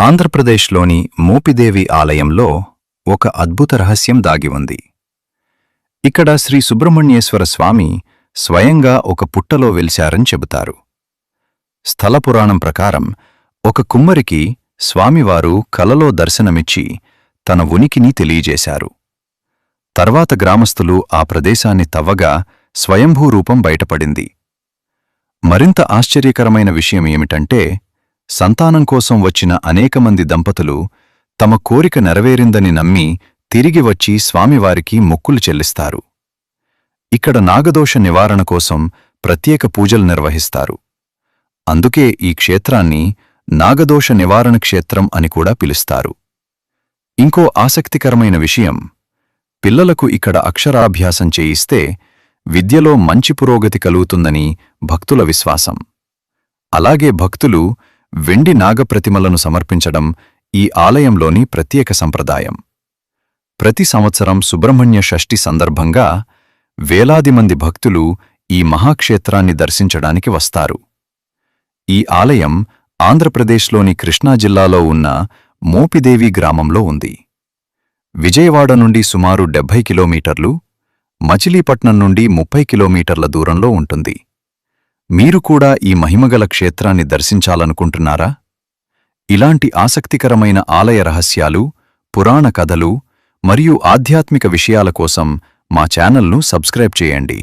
ఆంధ్రప్రదేశ్లోని మోపిదేవి ఆలయంలో ఒక అద్భుత రహస్యం దాగి ఉంది. ఇక్కడ శ్రీ సుబ్రహ్మణ్యేశ్వర స్వామి స్వయంగా ఒక పుట్టలో వెలిశారని చెబుతారు. స్థల పురాణం ప్రకారం ఒక కుమ్మరికి స్వామివారు కలలో దర్శనమిచ్చి తన ఉనికిని తెలియజేశారు. తర్వాత గ్రామస్థులు ఆ ప్రదేశాన్ని తవ్వగా స్వయంభూ రూపం బయటపడింది. మరింత ఆశ్చర్యకరమైన విషయం ఏమిటంటే, సంతానం కోసం వచ్చిన అనేకమంది దంపతులు తమ కోరిక నెరవేరిందని నమ్మి తిరిగి వచ్చి స్వామివారికి మొక్కులు చెల్లిస్తారు. ఇక్కడ నాగదోష నివారణ కోసం ప్రత్యేక పూజలు నిర్వహిస్తారు. అందుకే ఈ క్షేత్రాన్ని నాగదోష నివారణ క్షేత్రం అని కూడా పిలుస్తారు. ఇంకో ఆసక్తికరమైన విషయం, పిల్లలకు ఇక్కడ అక్షరాభ్యాసం చేయిస్తే విద్యలో మంచి పురోగతి కలుగుతుందని భక్తుల విశ్వాసం. అలాగే భక్తులు వెండి నాగప్రతిమలను సమర్పించడం ఈ ఆలయంలోని ప్రత్యేక సంప్రదాయం. ప్రతి సంవత్సరం సుబ్రహ్మణ్య షష్ఠి సందర్భంగా వేలాది మంది భక్తులు ఈ మహాక్షేత్రాన్ని దర్శించడానికి వస్తారు. ఈ ఆలయం ఆంధ్రప్రదేశ్లోని కృష్ణా జిల్లాలో ఉన్న మోపిదేవి గ్రామంలో ఉంది. విజయవాడ నుండి సుమారు 70 కిలోమీటర్లు, మచిలీపట్నం నుండి 30 కిలోమీటర్ల దూరంలో ఉంటుంది. మీరు కూడా ఈ మహిమగల క్షేత్రాన్ని దర్శించాలనుకుంటున్నారా? ఇలాంటి ఆసక్తికరమైన ఆలయ రహస్యాలు, పురాణ కథలు మరియు ఆధ్యాత్మిక విషయాల కోసం మా ఛానల్ను సబ్స్క్రైబ్ చేయండి.